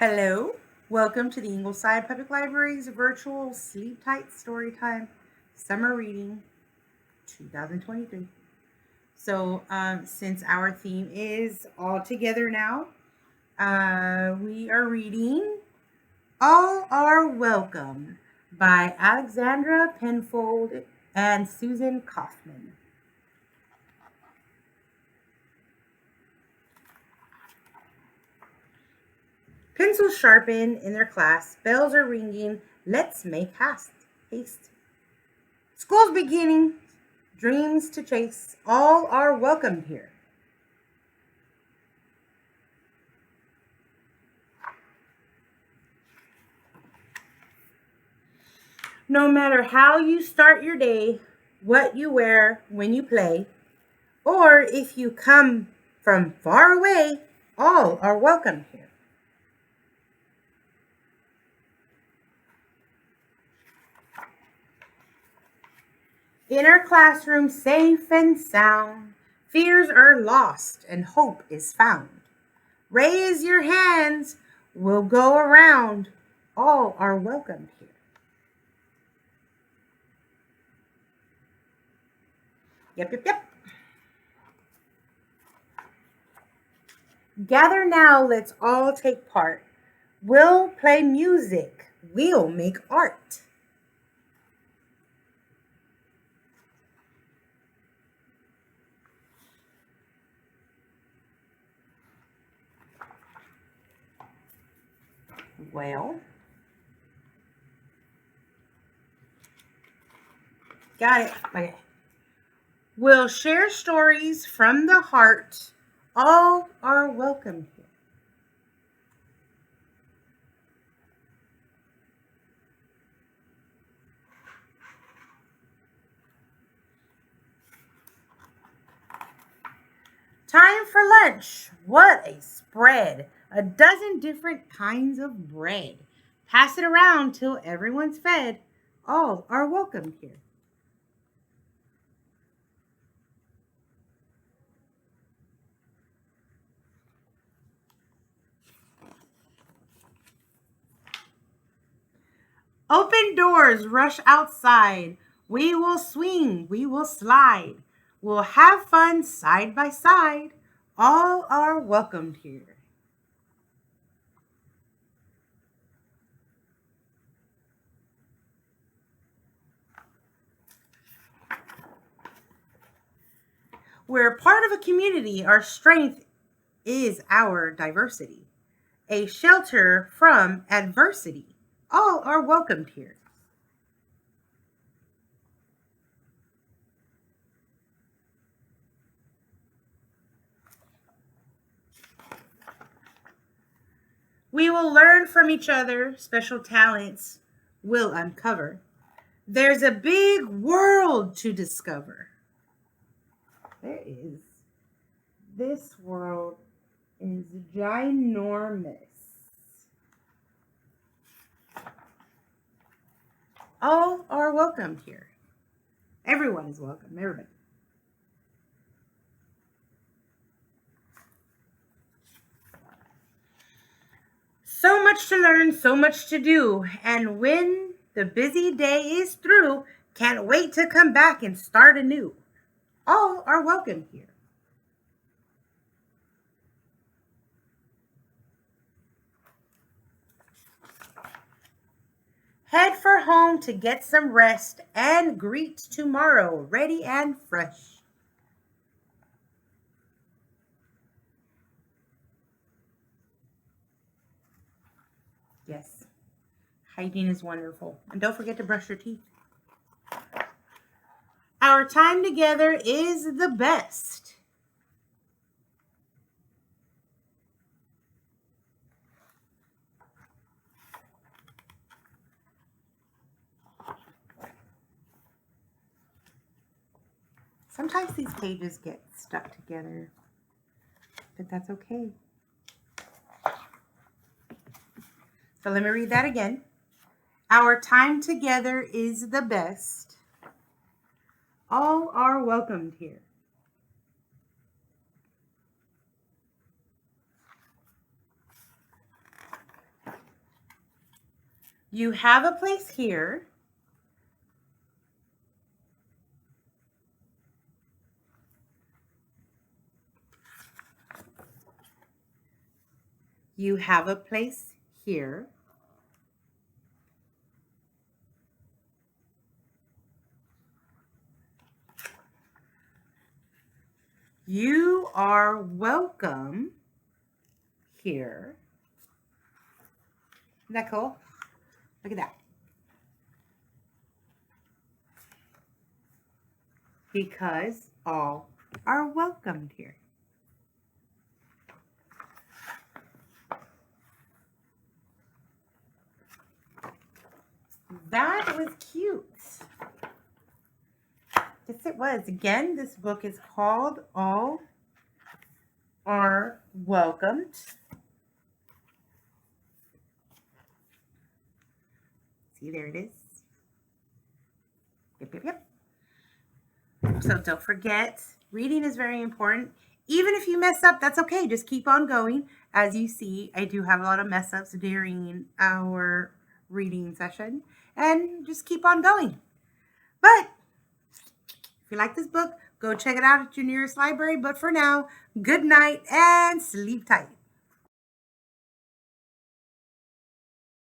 Hello, welcome to the Ingleside Public Library's virtual Sleep Tight Storytime Summer Reading 2023. Since our theme is all together now, we are reading All Are Welcome by Alexandra Penfold and Susan Kaufman. Pencils sharpen in their class, bells are ringing, let's make haste. School's beginning, dreams to chase, all are welcome here. No matter how you start your day, what you wear when you play, or if you come from far away, all are welcome here. In our classroom, safe and sound, fears are lost and hope is found. Raise your hands, we'll go around, all are welcome here. Yep. Gather now, let's all take part. We'll play music, we'll make art. Well, got it. Okay. We'll share stories from the heart. All are welcome here. Time for lunch. What a spread. A dozen different kinds of bread. Pass it around till everyone's fed. All are welcome here. Open doors, rush outside. We will swing, we will slide. We'll have fun side by side. All are welcomed here. We're part of a community. Our strength is our diversity. A shelter from adversity. All are welcomed here. We will learn from each other. Special talents will uncover. There's a big world to discover. There is. This world is ginormous. All are welcome here. Everyone is welcome, everybody. So much to learn, so much to do. And when the busy day is through, can't wait to come back and start anew. All are welcome here. Head for home to get some rest and greet tomorrow ready and fresh. Yes, hygiene is wonderful. And don't forget to brush your teeth. Our time together is the best. Sometimes these pages get stuck together, but that's okay. So let me read that again. Our time together is the best. All are welcomed here. You have a place here. You have a place here. You are welcome here. Isn't that cool? Look at that. Because all are welcomed here. That was cute. Yes, it was. Again, this book is called All Are Welcomed. See, there it is. Yep, yep, yep. So don't forget, reading is very important. Even if you mess up, that's okay. Just keep on going. As you see, I do have a lot of mess ups during our reading session. And just keep on going. But if you like this book, go check it out at your nearest library. But for now, good night and sleep tight.